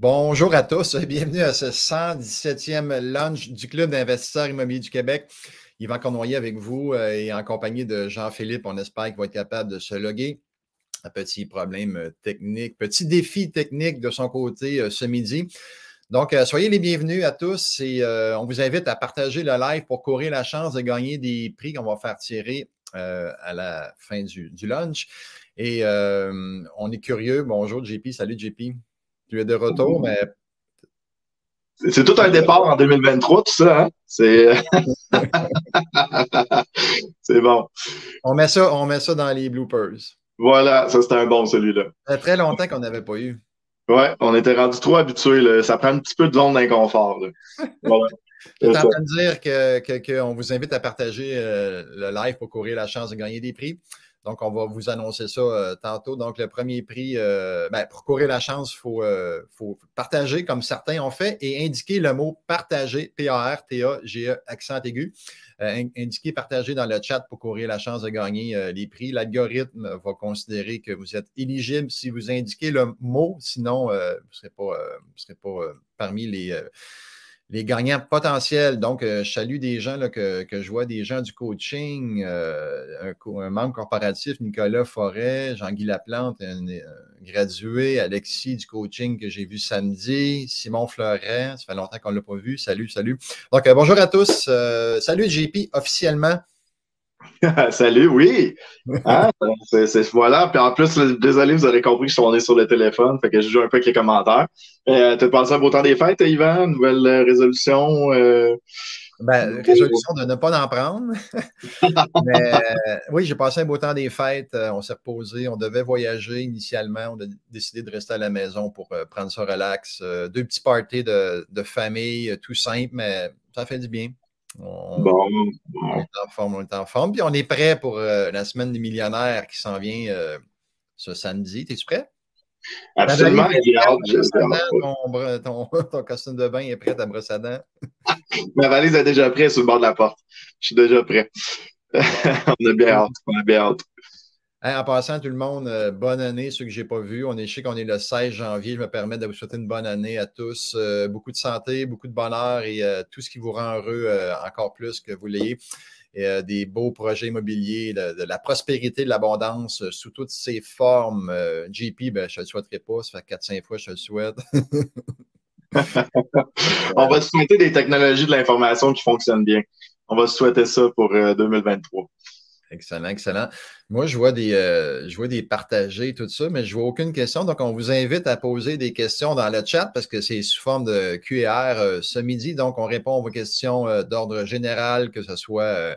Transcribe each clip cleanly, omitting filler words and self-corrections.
Bonjour à tous, bienvenue à ce 117e lunch du Club d'investisseurs immobiliers du Québec. Yvan Cournoyer avec vous et en compagnie de Jean-Philippe. On espère qu'il va être capable de se loguer. Un petit problème technique, petit défi technique de son côté ce midi. Donc, soyez les bienvenus à tous et on vous invite à partager le live pour courir la chance de gagner des prix qu'on va faire tirer à la fin du lunch. Et on est curieux. Bonjour JP, salut JP. Tu es de retour, mais C'est tout un départ en 2023, tout ça, hein? C'est bon. on met ça dans les bloopers. Voilà, ça c'était un bon celui-là. Ça fait très longtemps qu'on n'avait pas eu. Ouais, on était rendu trop habitués, là. Ça prend un petit peu de zone d'inconfort, là. Voilà, Tu c'est es en ça. train de dire qu'on vous invite à partager le live pour courir la chance de gagner des prix. Donc, on va vous annoncer ça tantôt. Donc, le premier prix, pour courir la chance, il faut partager comme certains ont fait et indiquer le mot partager, P-A-R-T-A-G-E, accent aigu. Indiquer partager dans le chat pour courir la chance de gagner les prix. L'algorithme va considérer que vous êtes éligible si vous indiquez le mot. Sinon, vous ne serez pas parmi les gagnants potentiels. Donc, je salue des gens là, que je vois, des gens du coaching, un membre corporatif, Nicolas Forêt, Jean-Guy Laplante, un gradué, Alexis du coaching que j'ai vu samedi, Simon Fleuret, ça fait longtemps qu'on ne l'a pas vu. Salut, salut. Donc, bonjour à tous. Salut JP, officiellement. Salut, oui. Hein? Voilà. Puis en plus, là, désolé, vous aurez compris que je suis tourné sur le téléphone, fait que je joue un peu avec les commentaires. T'as pensé un beau temps des fêtes, Yvan? Nouvelle résolution? Résolution de ne pas en prendre. Mais oui, j'ai passé un beau temps des fêtes. On s'est reposé. On devait voyager initialement. On a décidé de rester à la maison pour prendre ça relax. Deux petits parties de famille, tout simple, mais ça fait du bien. On, Bon, on bon. est en forme, on est en forme. Puis on est prêt pour la semaine des millionnaires qui s'en vient ce samedi. Es-tu prêt? Ta valise Absolument, est j'ai prête, hâte. ta brosse à dents, ton costume de bain est prêt, ta brosse à dents. Ma valise est déjà prête sur le bord de la porte. Je suis déjà prêt. Bon. On a bien hâte. On a bien hâte. Hey, en passant, tout le monde, bonne année, ceux que je n'ai pas vus. Je sais qu'on est le 16 janvier. Je me permets de vous souhaiter une bonne année à tous. Beaucoup de santé, beaucoup de bonheur et tout ce qui vous rend heureux encore plus que vous l'ayez. Et, des beaux projets immobiliers, de la prospérité, de l'abondance sous toutes ses formes. JP, je ne le souhaiterai pas. Ça fait 4-5 fois que je le souhaite. On va se souhaiter des technologies de l'information qui fonctionnent bien. On va se souhaiter ça pour 2023. Excellent, excellent. Moi, je vois des partagés, tout ça, mais je vois aucune question. Donc, on vous invite à poser des questions dans le chat parce que c'est sous forme de QR ce midi. Donc, on répond à vos questions d'ordre général, que ce soit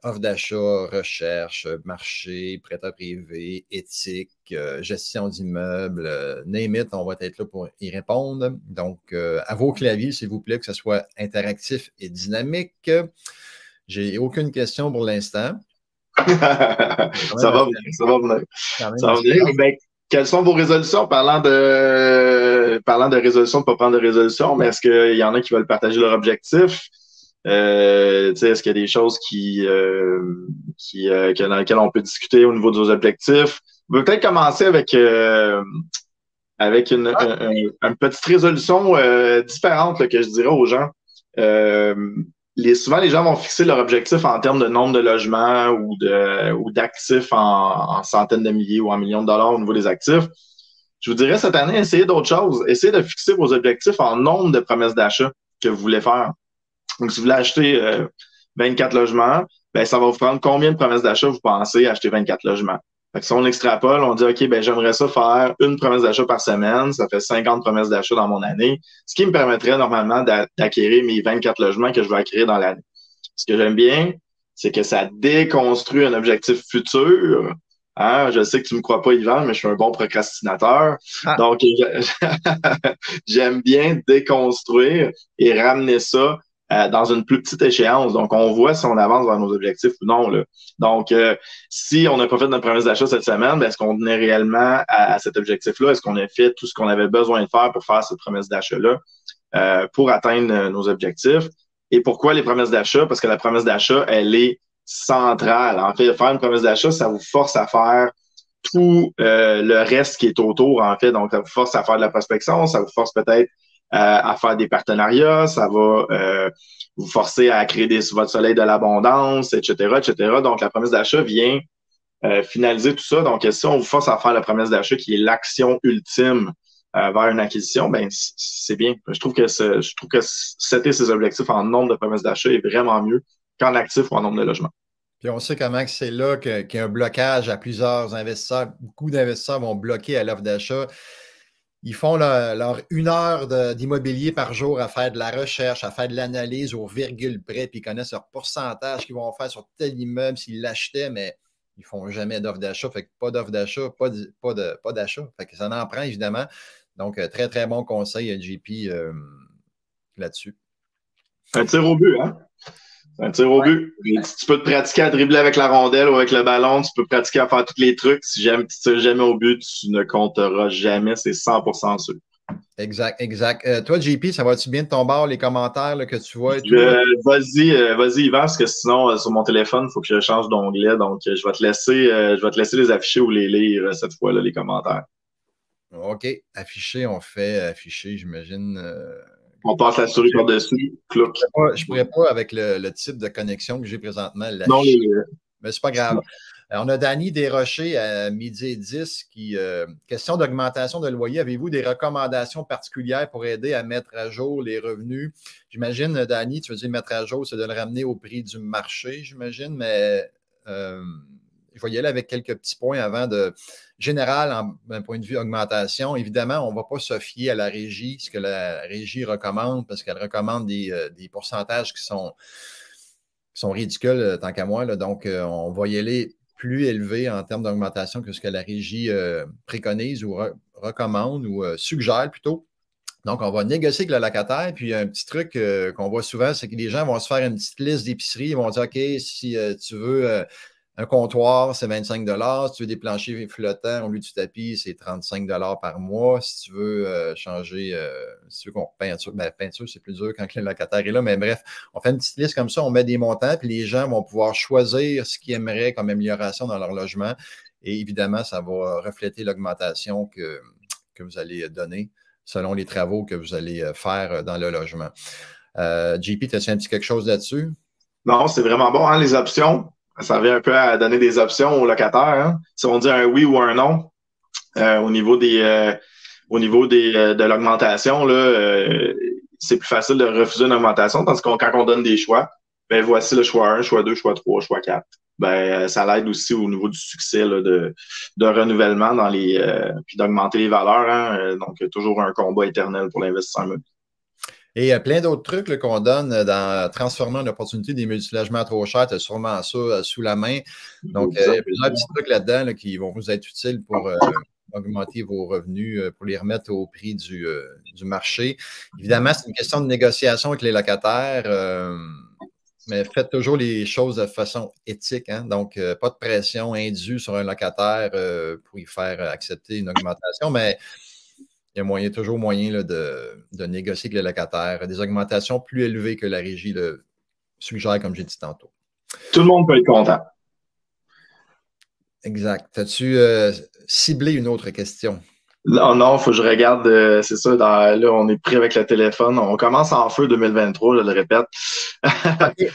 offre d'achat, recherche, marché, prêteur privé, éthique, gestion d'immeubles, name it, on va être là pour y répondre. Donc, à vos claviers, s'il vous plaît, que ce soit interactif et dynamique. J'ai aucune question pour l'instant. Quand Ça même va assez, venir, ça va venir. quand même Ça va assez venir. hâte. Ben, quelles sont vos résolutions? Parlant de résolution, de ne pas prendre de résolution, mais est-ce qu'il y en a qui veulent partager leur objectif? Est-ce qu'il y a des choses dans lesquelles on peut discuter au niveau de vos objectifs? On peut peut-être commencer avec une petite résolution différente là, que je dirais aux gens. Euh, Souvent, les gens vont fixer leur objectif en termes de nombre de logements ou d'actifs en centaines de milliers ou en millions de dollars au niveau des actifs. Je vous dirais cette année, essayez d'autres choses. Essayez de fixer vos objectifs en nombre de promesses d'achat que vous voulez faire. Donc, si vous voulez acheter 24 logements, ben, ça va vous prendre combien de promesses d'achat vous pensez acheter 24 logements? Fait que si on extrapole, on dit, OK, ben, j'aimerais ça faire une promesse d'achat par semaine. Ça fait 50 promesses d'achat dans mon année, ce qui me permettrait normalement d'acquérir mes 24 logements que je vais acquérir dans l'année. Ce que j'aime bien, c'est que ça déconstruit un objectif futur. Hein? Je sais que tu ne me crois pas, Yvan, mais je suis un bon procrastinateur. Ah, Donc, j'aime bien déconstruire et ramener ça dans une plus petite échéance. Donc, on voit si on avance vers nos objectifs ou non. Là. Donc, si on n'a pas fait notre promesse d'achat cette semaine, ben, est-ce qu'on tenait réellement à cet objectif-là? Est-ce qu'on a fait tout ce qu'on avait besoin de faire pour faire cette promesse d'achat-là pour atteindre nos objectifs? Et pourquoi les promesses d'achat? Parce que la promesse d'achat, elle est centrale. En fait, faire une promesse d'achat, ça vous force à faire tout le reste qui est autour, en fait. Donc, ça vous force à faire de la prospection, ça vous force peut-être à faire des partenariats, ça va vous forcer à créer votre soleil de l'abondance, etc., etc. Donc, la promesse d'achat vient finaliser tout ça. Donc, si on vous force à faire la promesse d'achat qui est l'action ultime vers une acquisition, ben c'est bien. Je trouve que setter ses objectifs en nombre de promesses d'achat est vraiment mieux qu'en actif ou en nombre de logements. Puis on sait comment c'est là qu'il y a un blocage à plusieurs investisseurs. Beaucoup d'investisseurs vont bloquer à l'offre d'achat. Ils font leur 1 heure d'immobilier par jour à faire de la recherche, à faire de l'analyse au virgule près, puis ils connaissent leur pourcentage qu'ils vont faire sur tel immeuble s'ils l'achetaient, mais ils ne font jamais d'offre d'achat. Fait que pas d'offre d'achat, pas d'achat. Fait que ça en prend, évidemment. Donc, très, très bon conseil, JP, là-dessus. Un tir au but, hein? Un tir au but. Tu peux te pratiquer à dribbler avec la rondelle ou avec le ballon. Tu peux pratiquer à faire tous les trucs. Si jamais tu tires jamais au but, tu ne compteras jamais. C'est 100% sûr. Exact, exact. Toi, JP, ça va-tu bien de ton bord, les commentaires là, que tu vois et tout? Vas-y, Yvan, parce que sinon, sur mon téléphone, il faut que je change d'onglet. Donc, je vais te laisser les afficher ou les lire cette fois-là, les commentaires. OK. Afficher, on fait afficher, j'imagine. On passe la souris par-dessus. Je ne pourrais pas avec le type de connexion que j'ai présentement. Non, mais c'est pas grave. On a Danny Desrochers à 12h10 qui question d'augmentation de loyer. Avez-vous des recommandations particulières pour aider à mettre à jour les revenus? J'imagine, Danny, tu veux dire mettre à jour, c'est de le ramener au prix du marché, j'imagine, mais je vais y aller avec quelques petits points avant de général, d'un point de vue augmentation. Évidemment, on ne va pas se fier à la régie, ce que la régie recommande, parce qu'elle recommande des pourcentages qui sont ridicules, tant qu'à moi. Là. Donc, on va y aller plus élevé en termes d'augmentation que ce que la régie préconise ou recommande ou suggère plutôt. Donc, on va négocier avec le locataire. Puis, un petit truc qu'on voit souvent, c'est que les gens vont se faire une petite liste d'épicerie. Ils vont dire, OK, si tu veux un comptoir, c'est 25 $. Si tu veux des planchers flottants au lieu du tapis, c'est 35 $ par mois. Si tu veux changer, si tu veux qu'on peinture, peinture, c'est plus dur quand le locataire est là. Mais bref, on fait une petite liste comme ça, on met des montants, puis les gens vont pouvoir choisir ce qu'ils aimeraient comme amélioration dans leur logement. Et évidemment, ça va refléter l'augmentation que vous allez donner selon les travaux que vous allez faire dans le logement. JP, as-tu un petit quelque chose là-dessus? Non, c'est vraiment bon, hein, les options. Ça revient un peu à donner des options aux locataires. Hein. Si on dit un oui ou un non au niveau de l'augmentation, là, c'est plus facile de refuser une augmentation, tandis que quand on donne des choix, ben voici le choix 1, choix 2, choix 3, choix 4. Ben, ça l'aide aussi au niveau du succès là, de renouvellement dans puis d'augmenter les valeurs. Hein. Donc, toujours un combat éternel pour l'investisseur immobilier. Et plein d'autres trucs là, qu'on donne dans transformer une opportunité des multilogements trop chers. Tu as sûrement ça sous la main. Donc, il y a plusieurs petits trucs là-dedans là, qui vont vous être utiles pour augmenter vos revenus, pour les remettre au prix du marché. Évidemment, c'est une question de négociation avec les locataires, mais faites toujours les choses de façon éthique. Hein? Donc, pas de pression indue sur un locataire pour y faire accepter une augmentation, mais il y a toujours moyen là, de négocier avec les locataires, des augmentations plus élevées que la régie le suggère, comme j'ai dit tantôt. Tout le monde peut être content. Exact. As-tu ciblé une autre question? Non, il faut que je regarde. C'est ça, là, on est pris avec le téléphone. On commence en feu 2023, je le répète. OK.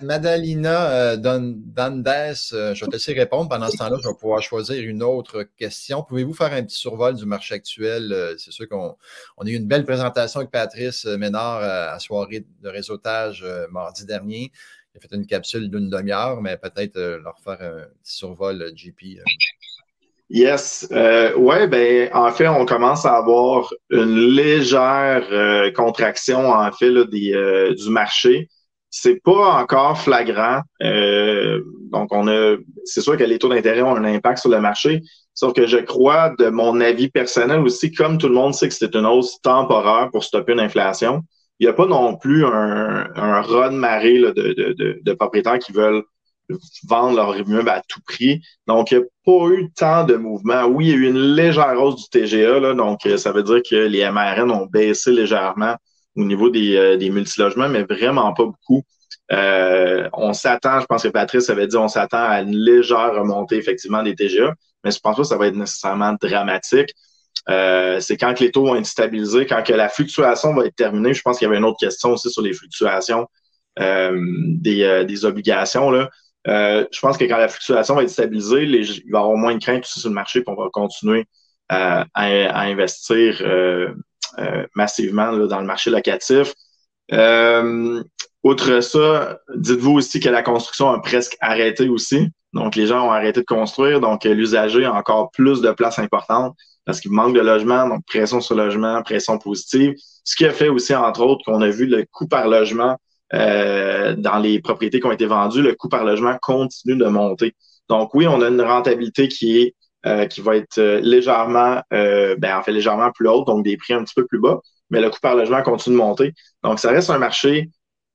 Madalina Dandes, je vais te laisser répondre. Pendant ce temps-là, je vais pouvoir choisir une autre question. Pouvez-vous faire un petit survol du marché actuel? C'est sûr qu'on a eu une belle présentation avec Patrice Ménard à la soirée de réseautage mardi dernier. Il a fait une capsule d'une demi-heure, mais peut-être leur faire un petit survol, JP. Yes. Ouais, ben, en fait, on commence à avoir une légère contraction, en fait, là, du marché. C'est pas encore flagrant. Donc, c'est sûr que les taux d'intérêt ont un impact sur le marché. Sauf que je crois, de mon avis personnel aussi, comme tout le monde sait que c'est une hausse temporaire pour stopper une inflation, il n'y a pas non plus un raz-de-marée là, de propriétaires qui veulent vendre leur immeuble à tout prix. Donc, il n'y a pas eu tant de mouvement. Oui, il y a eu une légère hausse du TGA, là, donc ça veut dire que les MRN ont baissé légèrement au niveau des multilogements, mais vraiment pas beaucoup. On s'attend, je pense que Patrice avait dit, on s'attend à une légère remontée effectivement des TGA. mais je pense pas que ça va être nécessairement dramatique. C'est quand que les taux vont être stabilisés, quand que la fluctuation va être terminée. Je pense qu'il y avait une autre question aussi sur les fluctuations des obligations. Là. Je pense que quand la fluctuation va être stabilisée, il va y avoir moins de crainte aussi sur le marché, puis on va continuer à investir massivement là, dans le marché locatif. Outre ça, dites-vous aussi que la construction a presque arrêté aussi. Donc, les gens ont arrêté de construire. Donc, l'usager a encore plus de place importante parce qu'il manque de logement. Donc, pression sur le logement, pression positive. Ce qui a fait aussi, entre autres, qu'on a vu le coût par logement dans les propriétés qui ont été vendues, le coût par logement continue de monter. Donc, oui, on a une rentabilité qui va être légèrement, en fait, légèrement plus haute, donc des prix un petit peu plus bas, mais le coût par logement continue de monter. Donc, ça reste un marché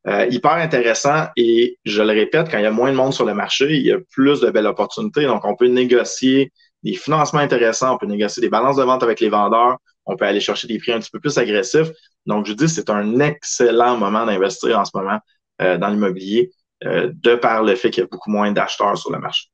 hyper intéressant et je le répète, quand il y a moins de monde sur le marché, il y a plus de belles opportunités. Donc, on peut négocier des financements intéressants, on peut négocier des balances de vente avec les vendeurs, on peut aller chercher des prix un petit peu plus agressifs. Donc, je dis, c'est un excellent moment d'investir en ce moment dans l'immobilier, de par le fait qu'il y a beaucoup moins d'acheteurs sur le marché.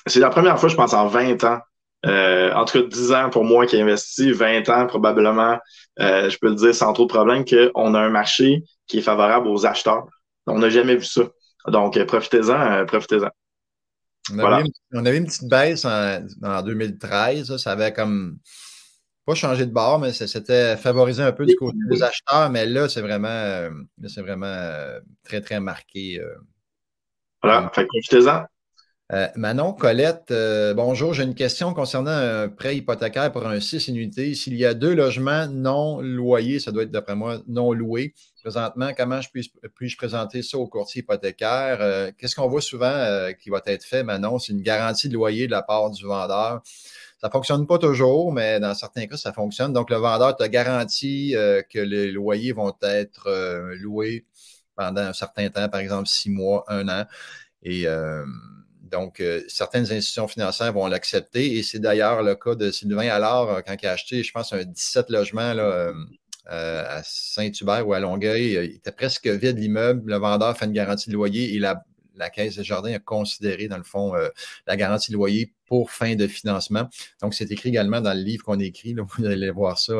C'est la première fois, je pense, en 20 ans, en tout cas 10 ans pour moi qui ai investi, 20 ans probablement, je peux le dire sans trop de problème, qu'on a un marché qui est favorable aux acheteurs. On n'a jamais vu ça. Donc, profitez-en, profitez-en. Voilà. On avait une petite baisse en 2013. Ça avait comme pas changé de bord, mais c'était favorisé un peu du côté des acheteurs. Mais là, c'est vraiment très, très marqué. Voilà, fait profitez-en. Manon Colette, bonjour, j'ai une question concernant un prêt hypothécaire pour un 6 unités. S'il y a 2 logements non loyés, ça doit être d'après moi non loués. Présentement, comment puis-je présenter ça au courtier hypothécaire? Qu'est-ce qu'on voit souvent qui va être fait, Manon? C'est une garantie de loyer de la part du vendeur. Ça ne fonctionne pas toujours, mais dans certains cas, ça fonctionne. Donc, le vendeur te garantit que les loyers vont être loués pendant un certain temps, par exemple 6 mois, 1 an. Et donc, certaines institutions financières vont l'accepter et c'est d'ailleurs le cas de Sylvain Allard quand il a acheté, je pense, un 17 logements là, à Saint-Hubert ou à Longueuil. Il était presque vide l'immeuble. Le vendeur fait une garantie de loyer et la Caisse des Jardins a considéré, dans le fond, la garantie de loyer pour fin de financement. Donc, c'est écrit également dans le livre qu'on a écrit. Là, vous allez voir ça.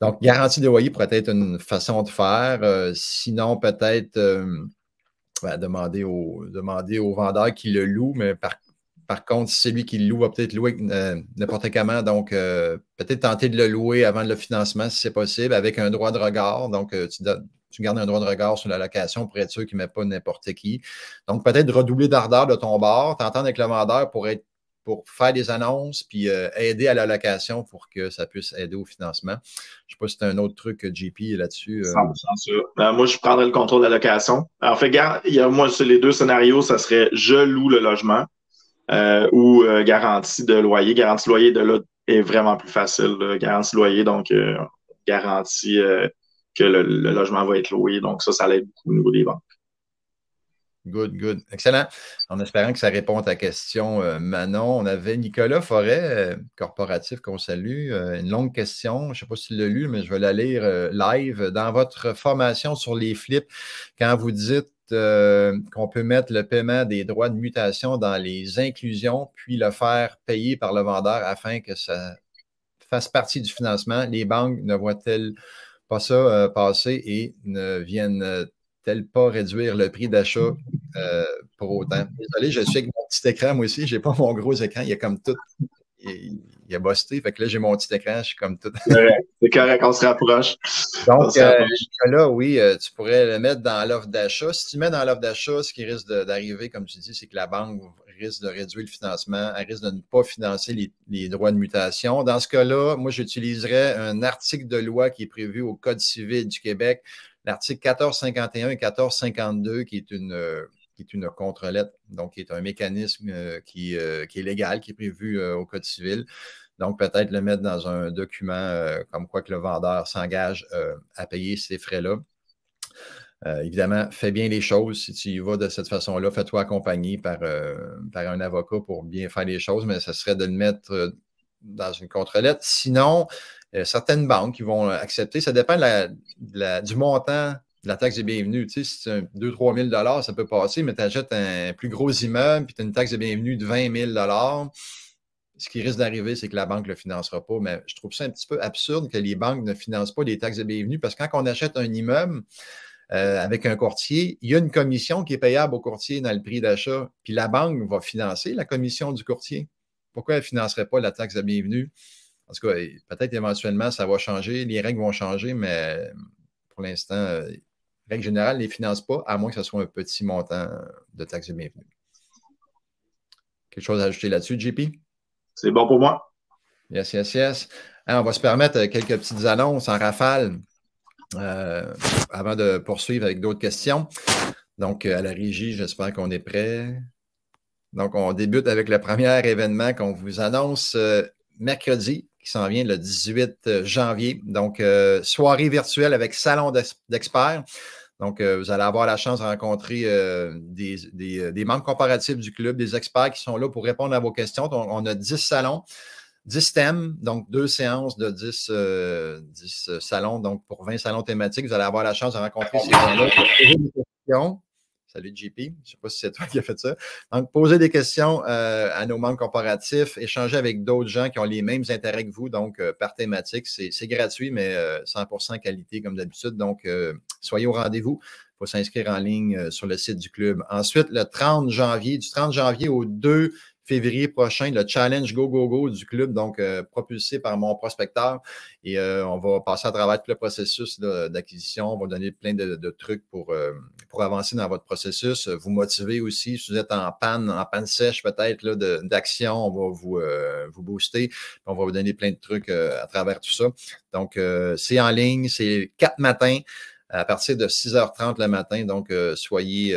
Donc, garantie de loyer pourrait être une façon de faire. Sinon, peut-être demander au vendeur qui le loue, mais par contre, si c'est lui qui le loue, va peut-être louer n'importe comment. Donc, peut-être tenter de le louer avant le financement, si c'est possible, avec un droit de regard. Donc, tu gardes un droit de regard sur la location pour être sûr qu'il ne met pas n'importe qui. Donc, peut-être redoubler d'ardeur de ton bord, t'entendre avec le vendeur pour faire des annonces, puis aider à la location pour que ça puisse aider au financement. Je ne sais pas si c'est un autre truc que JP est là-dessus. 100% sûr. Moi, je prendrais le contrôle de la location. En fait, moi, sur les 2 scénarios, ça serait je loue le logement ou garantie de loyer. Garantie de loyer de là est vraiment plus facile. Là. Garantie de loyer, donc garantie que le logement va être loué. Donc, ça l'aide beaucoup au niveau des ventes. Good, good. Excellent. En espérant que ça répond à ta question, Manon. On avait Nicolas Forêt, corporatif, qu'on salue. Une longue question. Je ne sais pas si tu l'as lu, mais je vais la lire live. Dans votre formation sur les flips, quand vous dites qu'on peut mettre le paiement des droits de mutation dans les inclusions, puis le faire payer par le vendeur afin que ça fasse partie du financement, les banques ne voient-elles pas ça passer et ne viennent-elles pas réduire le prix d'achat pour autant? Désolé, je suis avec mon petit écran, moi aussi. Je n'ai pas mon gros écran. Il y a comme tout. Il a busté. Fait que là, j'ai mon petit écran. Je suis comme tout. C'est correct, on se rapproche. Donc, là, oui, tu pourrais le mettre dans l'offre d'achat. Si tu mets dans l'offre d'achat, ce qui risque d'arriver, comme tu dis, c'est que la banque risque de réduire le financement. Elle risque de ne pas financer les droits de mutation. Dans ce cas-là, moi, j'utiliserais un article de loi qui est prévu au Code civil du Québec, l'article 1451 et 1452, qui est une contre-lettre, donc qui est un mécanisme qui est légal, qui est prévu au Code civil. Donc, peut-être le mettre dans un document comme quoi que le vendeur s'engage à payer ces frais-là. Évidemment, fais bien les choses. Si tu y vas de cette façon-là, fais-toi accompagner par un avocat pour bien faire les choses, mais ce serait de le mettre dans une contre-lettre. Sinon, certaines banques qui vont accepter, ça dépend du montant la taxe des bienvenus. Tu sais, si c'est 2 000 à 3 000 ça peut passer, mais tu achètes un plus gros immeuble puis tu as une taxe de bienvenue de 20 000 ce qui risque d'arriver, c'est que la banque ne le financera pas. Mais je trouve ça un petit peu absurde que les banques ne financent pas les taxes de bienvenue parce que quand on achète un immeuble avec un courtier, il y a une commission qui est payable au courtier dans le prix d'achat, puis la banque va financer la commission du courtier. Pourquoi elle ne financerait pas la taxe de bienvenue? En tout cas, peut-être éventuellement, ça va changer, les règles vont changer, mais pour l'instant, règle générale, ne les finance pas, à moins que ce soit un petit montant de taxe de bienvenue. Quelque chose à ajouter là-dessus, JP? C'est bon pour moi. Yes, yes, yes. Alors, on va se permettre quelques petites annonces en rafale avant de poursuivre avec d'autres questions. Donc, à la régie, j'espère qu'on est prêt. Donc, on débute avec le premier événement qu'on vous annonce mercredi, qui s'en vient le 18 janvier. Donc, soirée virtuelle avec salon d'experts. Donc, vous allez avoir la chance de rencontrer des membres comparatifs du club, des experts qui sont là pour répondre à vos questions. Donc, on a 10 salons, 10 thèmes, donc 2 séances de 10 salons, donc pour 20 salons thématiques. Vous allez avoir la chance de rencontrer ces gens-là pour poser des questions. Salut JP, je ne sais pas si c'est toi qui as fait ça. Donc, poser des questions à nos membres comparatifs, échanger avec d'autres gens qui ont les mêmes intérêts que vous, donc par thématique. C'est gratuit, mais 100% qualité comme d'habitude. Donc, soyez au rendez-vous. Il faut s'inscrire en ligne sur le site du club. Ensuite, le 30 janvier, du 30 janvier au 2 février prochain, le challenge Go Go Go du club, donc propulsé par mon prospecteur. Et on va passer à travers tout le processus d'acquisition. On va donner plein de trucs pour avancer dans votre processus. Vous motiver aussi. Si vous êtes en panne sèche peut-être d'action, on va vous booster. On va vous donner plein de trucs à travers tout ça. Donc, c'est en ligne, c'est 4 matins à partir de 6h30 le matin. Donc, soyez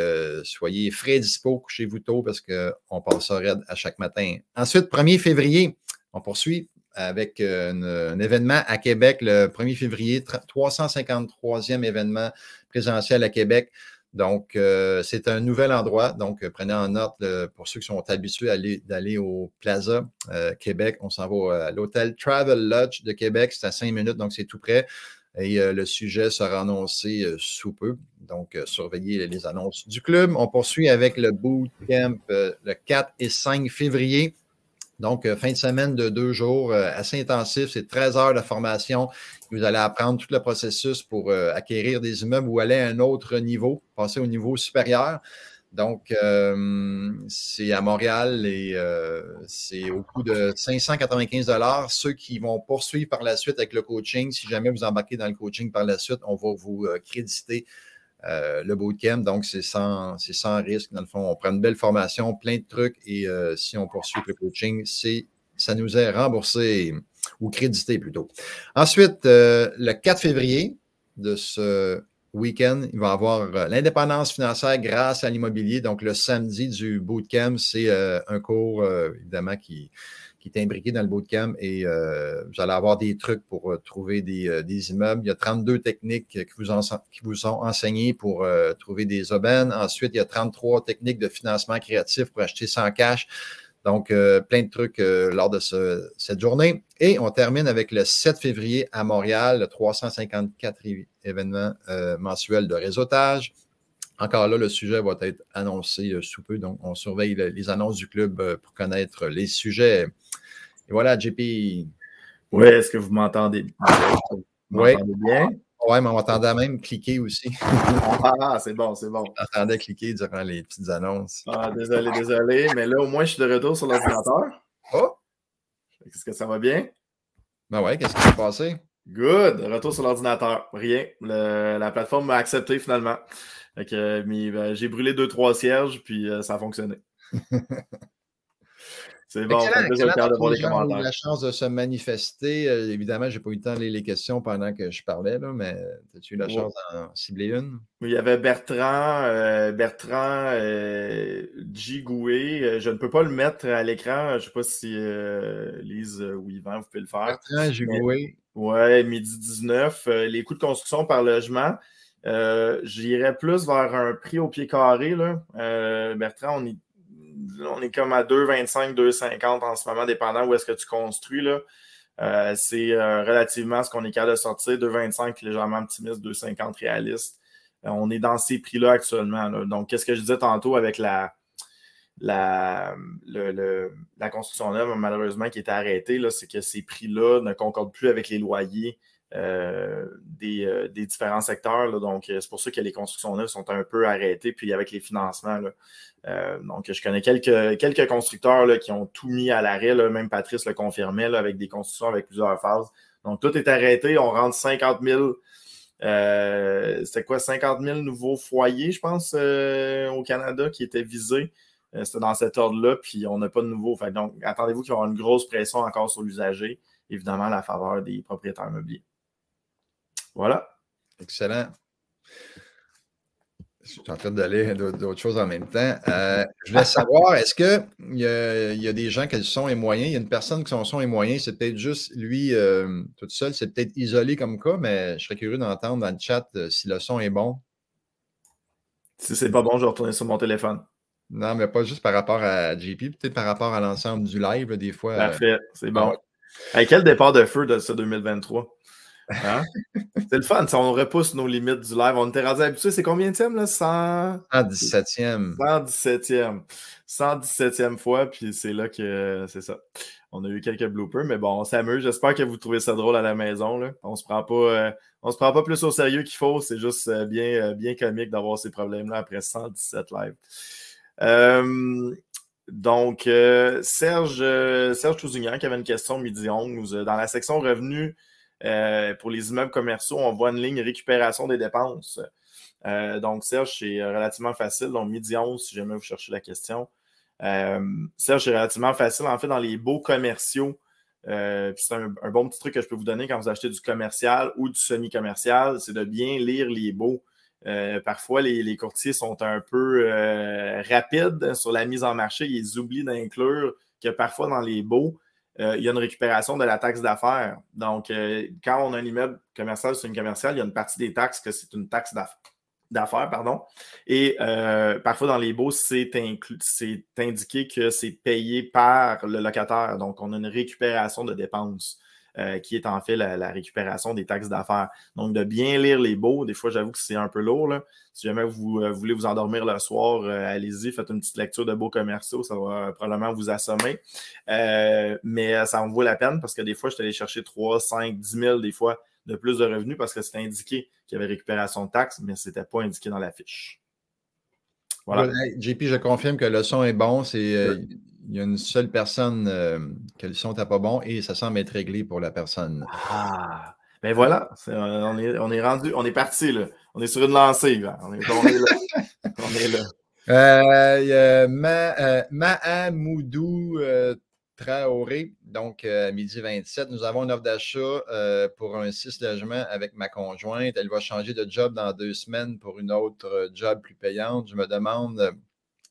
frais dispo, couchez-vous tôt parce qu'on passe ça raide à chaque matin. Ensuite, 1er février, on poursuit avec un événement à Québec le 1er février, 353e événement présentiel à Québec. Donc, c'est un nouvel endroit. Donc, prenez en note pour ceux qui sont habitués d'aller au Plaza Québec. On s'en va à l'hôtel Travel Lodge de Québec. C'est à 5 minutes, donc c'est tout près. Et le sujet sera annoncé sous peu. Donc, surveillez les annonces du club. On poursuit avec le bootcamp le 4 et 5 février. Donc, fin de semaine de 2 jours, assez intensif. C'est 13 heures de formation. Vous allez apprendre tout le processus pour acquérir des immeubles ou aller à un autre niveau, passer au niveau supérieur. Donc, c'est à Montréal et c'est au coût de 595 $. Ceux qui vont poursuivre par la suite avec le coaching, si jamais vous embarquez dans le coaching par la suite, on va vous créditer le bootcamp. Donc, c'est sans risque. Dans le fond, on prend une belle formation, plein de trucs et si on poursuit avec le coaching, ça nous est remboursé ou crédité plutôt. Ensuite, le 4 février de ce week-end, il va y avoir l'indépendance financière grâce à l'immobilier. Donc, le samedi du bootcamp, c'est un cours, évidemment, qui est imbriqué dans le bootcamp et vous allez avoir des trucs pour trouver des immeubles. Il y a 32 techniques qui vous sont enseignées pour trouver des aubaines. Ensuite, il y a 33 techniques de financement créatif pour acheter sans cash. Donc, plein de trucs lors de cette journée. Et on termine avec le 7 février à Montréal, le 354 événement mensuel de réseautage. Encore là, le sujet va être annoncé sous peu. Donc, on surveille les annonces du club pour connaître les sujets. Et voilà, JP. Oui, est-ce que vous m'entendez? Vous m'entendez bien? Oui, mais on entendait même cliquer aussi. Ah, c'est bon, c'est bon. On entendait cliquer durant les petites annonces. Ah, désolé, mais là, au moins, je suis de retour sur l'ordinateur. Oh! Est-ce que ça va bien? Ben ouais, qu'est-ce qui s'est passé? Good, retour sur l'ordinateur. Rien. La plateforme m'a accepté finalement. J'ai brûlé 2-3 cierges, puis ça a fonctionné. C'est bon, ça me fait le cœur de voir les commentaires. J'ai eu la chance de se manifester. Évidemment, je n'ai pas eu le temps de lire les questions pendant que je parlais, là, mais as-tu eu la chance d'en cibler une? Il y avait Bertrand Gigoué. Je ne peux pas le mettre à l'écran. Je ne sais pas si Lise ou Yvan, vous pouvez le faire. Bertrand Gigoué. Oui, midi 19. Les coûts de construction par logement. J'irais plus vers un prix au pied carré. Là. Bertrand, on est comme à 2,25, 2,50 en ce moment, dépendant où est-ce que tu construis. Là. C'est relativement ce qu'on est capable de sortir. 2,25 légèrement optimiste, 2,50 réaliste. On est dans ces prix-là actuellement. Là. Donc, qu'est-ce que je disais tantôt avec la construction neuve, malheureusement, qui était arrêtée, c'est que ces prix-là ne concordent plus avec les loyers des différents secteurs. Là. Donc, c'est pour ça que les constructions neuves sont un peu arrêtées, puis avec les financements. Là. Donc, je connais quelques constructeurs là, qui ont tout mis à l'arrêt. Là. Même Patrice le confirmait là, avec des constructions avec plusieurs phases. Donc, tout est arrêté. On rentre 50 000. C'était quoi, 50 000 nouveaux foyers, je pense, au Canada qui étaient visés. C'était dans cet ordre-là, puis on n'a pas de nouveau. Fait, donc, attendez-vous qu'il y aura une grosse pression encore sur l'usager, évidemment, à la faveur des propriétaires immobiliers. Voilà. Excellent. Je suis en train d'aller d'autres choses en même temps. Je voulais savoir, est-ce qu'il y a des gens qui ont le son est moyen? Il y a une personne qui son son est moyen, c'est peut-être juste lui tout seul, c'est peut-être isolé comme cas, mais je serais curieux d'entendre dans le chat si le son est bon. Si c'est pas bon, je vais retourner sur mon téléphone. Non, mais pas juste par rapport à JP, peut-être par rapport à l'ensemble du live, là, des fois. Parfait, c'est bon. Avec quel départ de feu de ce 2023? Hein? C'est le fun, on repousse nos limites du live. On était rendu habitué, c'est combien de thèmes, là? 117e. 117e. 117e fois, puis c'est là que c'est ça. On a eu quelques bloopers, mais bon, on s'amuse. J'espère que vous trouvez ça drôle à la maison. Là. On se prend pas plus au sérieux qu'il faut. C'est juste bien comique d'avoir ces problèmes-là après 117 live. Donc, Serge Tousignan qui avait une question midi 11. Dans la section revenus pour les immeubles commerciaux, on voit une ligne récupération des dépenses. Donc, Serge, c'est relativement facile. Donc, midi 11, si jamais vous cherchez la question. Serge, c'est relativement facile. En fait, dans les baux commerciaux, c'est un bon petit truc que je peux vous donner quand vous achetez du commercial ou du semi-commercial, c'est de bien lire les baux. Parfois, les courtiers sont un peu rapides sur la mise en marché. Ils oublient d'inclure que parfois, dans les baux, il y a une récupération de la taxe d'affaires. Donc, quand on a un immeuble commercial sur une commerciale, il y a une partie des taxes que c'est une taxe d'affaires, pardon. Et parfois, dans les baux, c'est indiqué que c'est payé par le locataire. Donc, on a une récupération de dépenses qui est en fait la récupération des taxes d'affaires. Donc, de bien lire les baux. Des fois, j'avoue que c'est un peu lourd. Là. Si jamais vous voulez vous endormir le soir, allez-y, faites une petite lecture de baux commerciaux. Ça va probablement vous assommer. Mais ça en vaut la peine parce que des fois, je suis allé chercher 3, 5, 10 000 des fois de plus de revenus parce que c'était indiqué qu'il y avait récupération de taxes, mais ce n'était pas indiqué dans la fiche. Voilà. JP, je confirme que le son est bon. Il y a une seule personne que le son n'était pas bon et ça semble être réglé pour la personne. Ah! Ben voilà, on est rendu, on est parti, là. On est sur une lancée, là. On est là. On est là. Il y a Mahamoudou Traoré, donc midi 27. Nous avons une offre d'achat pour un 6 logements avec ma conjointe. Elle va changer de job dans 2 semaines pour une autre job plus payante. Je me demande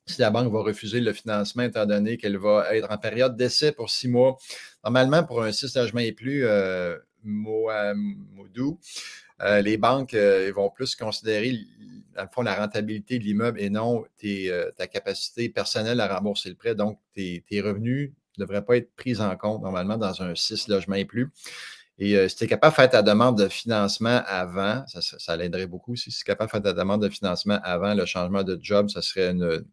si la banque va refuser le financement étant donné qu'elle va être en période d'essai pour 6 mois. Normalement, pour un 6 logements et plus, Moudou, les banques vont plus considérer, dans le fond, la rentabilité de l'immeuble et non ta capacité personnelle à rembourser le prêt. Donc, tes revenus ne devraient pas être pris en compte normalement dans un 6 logements et plus. Et si tu es capable de faire ta demande de financement avant, ça l'aiderait beaucoup. Si tu es capable de faire ta demande de financement avant le changement de job, ça serait une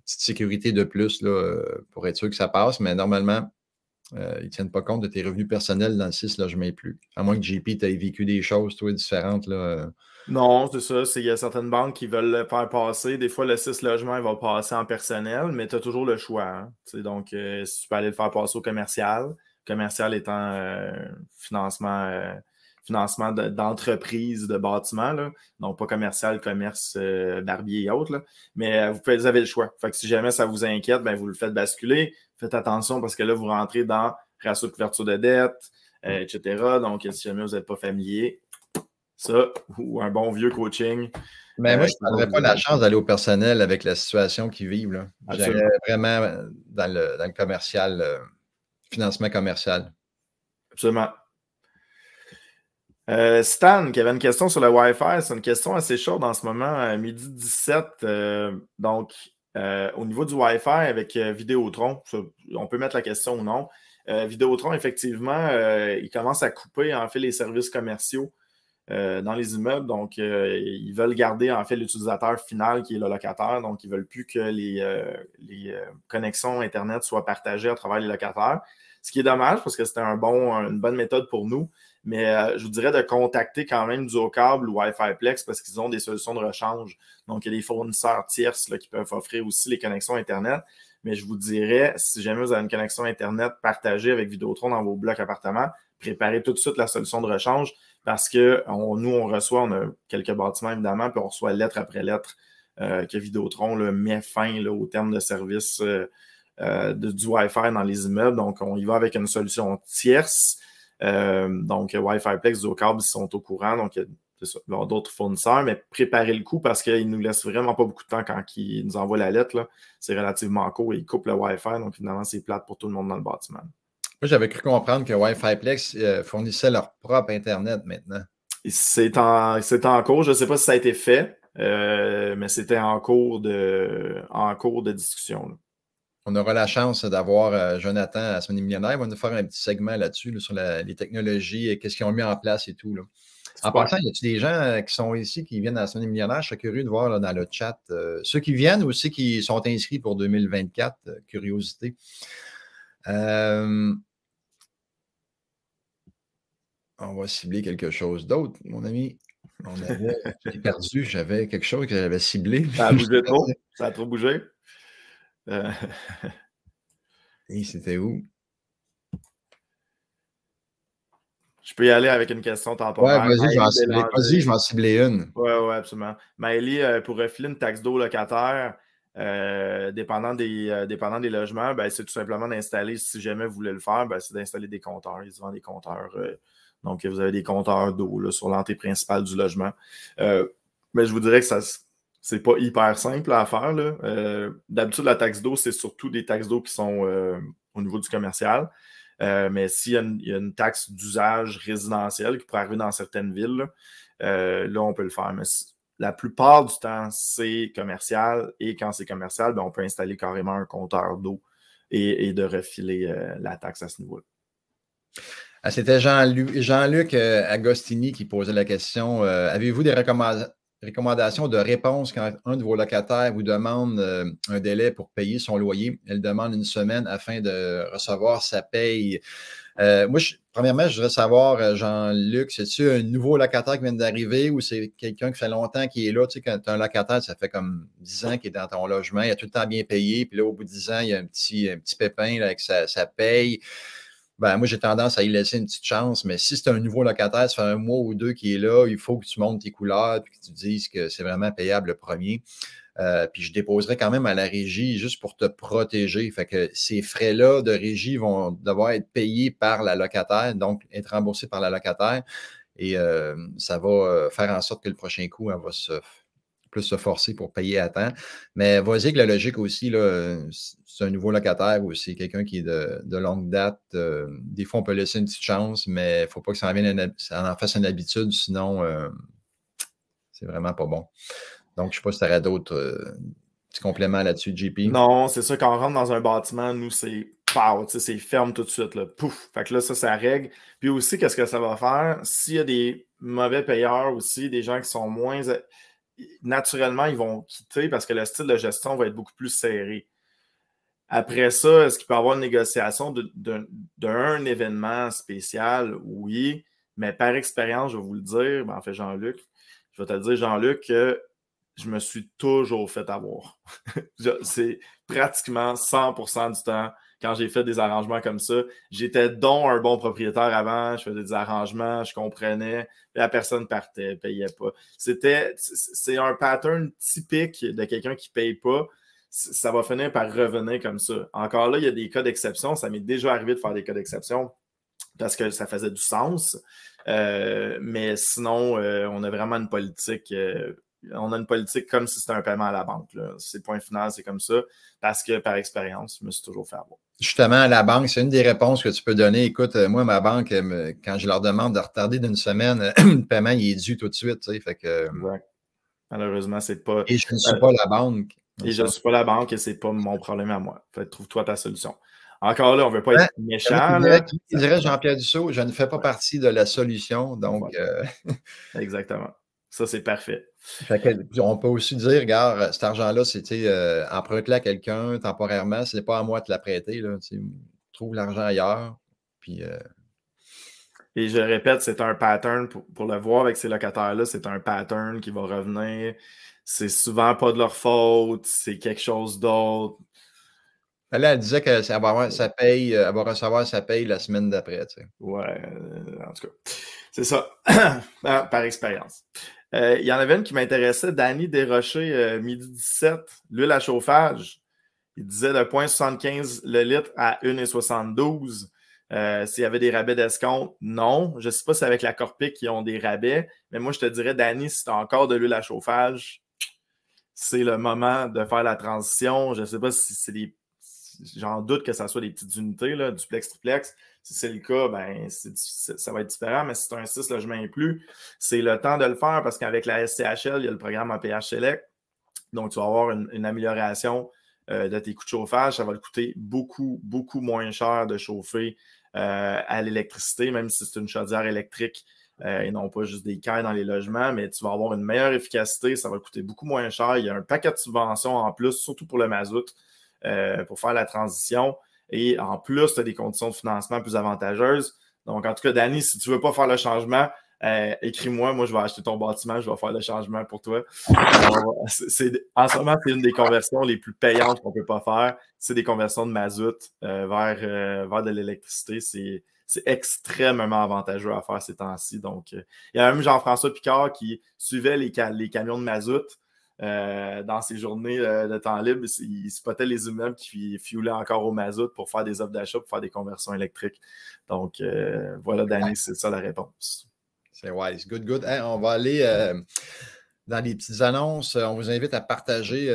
petite sécurité de plus là, pour être sûr que ça passe. Mais normalement, ils ne tiennent pas compte de tes revenus personnels dans le 6 logements et plus. À moins que JP t'ait vécu des choses, toi, différentes. Là. Non, c'est ça. Il y a certaines banques qui veulent le faire passer. Des fois, le 6 logements, il va passer en personnel, mais tu as toujours le choix. Hein? Donc, si tu peux aller le faire passer au commercial, commercial étant financement d'entreprise, de bâtiment, là. Donc pas commercial, commerce, barbier et autres. Là. Mais vous avez le choix. Fait que si jamais ça vous inquiète, ben, vous le faites basculer. Faites attention parce que là, vous rentrez dans ratio de couverture de dette, etc. Donc, si jamais vous n'êtes pas familier, ça, ou un bon vieux coaching. Mais moi, je ne prendrais pas la chance d'aller au personnel avec la situation qu'ils vivent. Là. J'irais vraiment dans le commercial, financement commercial. Absolument. Stan, qui avait une question sur le Wi-Fi, c'est une question assez chaude en ce moment, midi 17. Donc, au niveau du Wi-Fi avec Vidéotron, on peut mettre la question ou non. Vidéotron, effectivement, il commence à couper en fait les services commerciaux dans les immeubles. Donc, ils veulent garder en fait l'utilisateur final qui est le locataire. Donc, ils ne veulent plus que les connexions Internet soient partagées à travers les locataires. Ce qui est dommage parce que c'était une bonne méthode pour nous. Mais je vous dirais de contacter quand même Duocable ou Wi-Fi Plex parce qu'ils ont des solutions de rechange. Donc, il y a des fournisseurs tierces là, qui peuvent offrir aussi les connexions Internet. Mais je vous dirais, si jamais vous avez une connexion Internet partagée avec Vidéotron dans vos blocs appartements, préparez tout de suite la solution de rechange parce que nous, on a quelques bâtiments évidemment, puis on reçoit lettre après lettre que Vidéotron là, met fin là, au terme de service du Wi-Fi dans les immeubles. Donc, on y va avec une solution tierce. Donc, Wi-Fi Plex, Duocable, ils sont au courant. Donc, il y a d'autres fournisseurs, mais préparez le coup parce qu'ils ne nous laissent vraiment pas beaucoup de temps quand ils nous envoient la lettre. C'est relativement court et ils coupent le Wi-Fi. Donc, évidemment, c'est plate pour tout le monde dans le bâtiment. Moi, j'avais cru comprendre que Wi-Fi Plex fournissait leur propre Internet maintenant. C'est en cours. Je ne sais pas si ça a été fait, mais c'était en cours de discussion. Là. On aura la chance d'avoir Jonathan à Semaine Millionnaire. Il va nous faire un petit segment là-dessus, là, sur les technologies et qu'est-ce qu'ils ont mis en place et tout. Là. En passant, y a-t-il des gens qui sont ici, qui viennent à la Semaine Millionnaire? Je serais curieux de voir là, dans le chat. Ceux qui viennent ou ceux qui sont inscrits pour 2024, curiosité. On va cibler quelque chose d'autre, mon ami. J'ai perdu, j'avais quelque chose que j'avais ciblé. Ça a bougé trop. Ça a trop bougé. Et c'était où? Je peux y aller avec une question temporaire. Ouais, vas-y, je vais en cibler une. Oui, absolument. Maëlie, pour refiler une taxe d'eau locataire, dépendant des logements, ben, c'est tout simplement d'installer, si jamais vous voulez le faire, ben, c'est d'installer des compteurs. Ils vendent des compteurs. Donc, vous avez des compteurs d'eau sur l'entrée principale du logement. Mais je vous dirais que c'est pas hyper simple à faire. D'habitude, la taxe d'eau, c'est surtout des taxes d'eau qui sont au niveau du commercial. Mais s'il y a une taxe d'usage résidentiel qui pourrait arriver dans certaines villes, là, on peut le faire. Mais la plupart du temps, c'est commercial. Et quand c'est commercial, ben, on peut installer carrément un compteur d'eau et de refiler la taxe à ce niveau-là. C'était Jean-Luc Agostini qui posait la question. Avez-vous des recommandations de réponse quand un de vos locataires vous demande un délai pour payer son loyer? Elle demande une semaine afin de recevoir sa paye. Moi, premièrement, je voudrais savoir, Jean-Luc, c'est-tu un nouveau locataire qui vient d'arriver ou c'est quelqu'un qui fait longtemps qui est là? Tu sais, quand tu as un locataire, ça fait comme 10 ans qu'il est dans ton logement, il a tout le temps bien payé, puis là, au bout de 10 ans, il y a un petit pépin là, avec sa paye. Ben, moi, j'ai tendance à y laisser une petite chance, mais si c'est un nouveau locataire, ça fait un mois ou deux qu'il est là, il faut que tu montes tes couleurs et que tu dises que c'est vraiment payable le premier. Puis je déposerai quand même à la régie juste pour te protéger. Fait que ces frais-là de régie vont devoir être payés par la locataire, donc être remboursés par la locataire. Et ça va faire en sorte que le prochain coup, elle va plus se forcer pour payer à temps. Mais vas-y avec la logique aussi, là, c'est un nouveau locataire ou c'est quelqu'un qui est de longue date. Des fois, on peut laisser une petite chance, mais il ne faut pas que ça en fasse une habitude, sinon c'est vraiment pas bon. Donc, je ne sais pas si tu aurais d'autres petits compléments là-dessus, JP. Non, c'est ça, quand on rentre dans un bâtiment, nous, c'est c'est ferme tout de suite. Là. Pouf! Fait que là, ça règle. Puis aussi, qu'est-ce que ça va faire? S'il y a des mauvais payeurs aussi, des gens qui sont moins... Naturellement, ils vont quitter parce que le style de gestion va être beaucoup plus serré. Après ça, est-ce qu'il peut y avoir une négociation d'un événement spécial? Oui, mais par expérience, je vais vous le dire, ben, en fait, Jean-Luc, je vais te le dire, Jean-Luc, que je me suis toujours fait avoir. C'est pratiquement 100% du temps quand j'ai fait des arrangements comme ça. J'étais donc un bon propriétaire avant, je faisais des arrangements, je comprenais, la personne partait, payait pas. C'est un pattern typique de quelqu'un qui paye pas. Ça va finir par revenir comme ça. Encore là, il y a des cas d'exception. Ça m'est déjà arrivé de faire des cas d'exception parce que ça faisait du sens. Mais sinon, on a vraiment une politique... on a une politique comme si c'était un paiement à la banque. C'est le point final, c'est comme ça. Parce que par expérience, je me suis toujours fait avoir. Justement, la banque, c'est une des réponses que tu peux donner. Écoute, moi, ma banque, quand je leur demande de retarder d'une semaine, le paiement, il est dû tout de suite. Tu sais, fait que, exact. Malheureusement, c'est pas... Et je ne suis pas la banque. Et je ne suis pas la banque et c'est pas mon problème à moi. Fait trouve-toi ta solution. encore là, on ne veut pas être méchant. Je dirais Jean-Pierre Dussault, je ne fais pas partie de la solution. Donc, exactement. Ça, c'est parfait. On peut aussi dire, regarde, cet argent-là, c'était emprunte-le à quelqu'un temporairement, ce n'est pas à moi de te la prêter. Là, trouve l'argent ailleurs. Puis, et je répète, c'est un pattern, pour le voir avec ces locataires-là, c'est un pattern qui va revenir. C'est souvent pas de leur faute, c'est quelque chose d'autre. Là, elle disait qu'elle va recevoir sa paye la semaine d'après. Tu sais. Ouais, en tout cas, c'est ça, par expérience. Il y en avait une qui m'intéressait, Danny Desrochers, midi 17, l'huile à chauffage. Il disait de 0,75 le litre à 1,72. S'il y avait des rabais d'escompte, non. Je ne sais pas si avec la Corpic qui ont des rabais, mais moi, je te dirais, Danny, si tu as encore de l'huile à chauffage, c'est le moment de faire la transition. Je ne sais pas si c'est des... J'en doute que ça soit des petites unités, là, duplex, triplex. Si c'est le cas, ben, ça va être différent, mais si c'est un 6 logements et plus, c'est le temps de le faire parce qu'avec la SCHL, il y a le programme APH Select. Donc, tu vas avoir une amélioration de tes coûts de chauffage. Ça va te coûter beaucoup, beaucoup moins cher de chauffer à l'électricité, même si c'est une chaudière électrique et non pas juste des cailles dans les logements, mais tu vas avoir une meilleure efficacité. Ça va te coûter beaucoup moins cher. Il y a un paquet de subventions en plus, surtout pour le mazout, pour faire la transition. Et en plus, tu as des conditions de financement plus avantageuses. Donc, en tout cas, Danny, si tu ne veux pas faire le changement, écris-moi, moi je vais acheter ton bâtiment, je vais faire le changement pour toi. En ce moment, c'est une des conversions les plus payantes qu'on ne peut pas faire. C'est des conversions de mazout vers de l'électricité. C'est extrêmement avantageux à faire ces temps-ci. Donc, il y a même Jean-François Picard qui suivait les camions de mazout dans ses journées de temps libre. Il spottait les immeubles qui fuelaient encore au mazout pour faire des offres d'achat, pour faire des conversions électriques. Donc, voilà, Danny, c'est ça la réponse. C'est wise. Good, good. Hein, on va aller dans les petites annonces. On vous invite à partager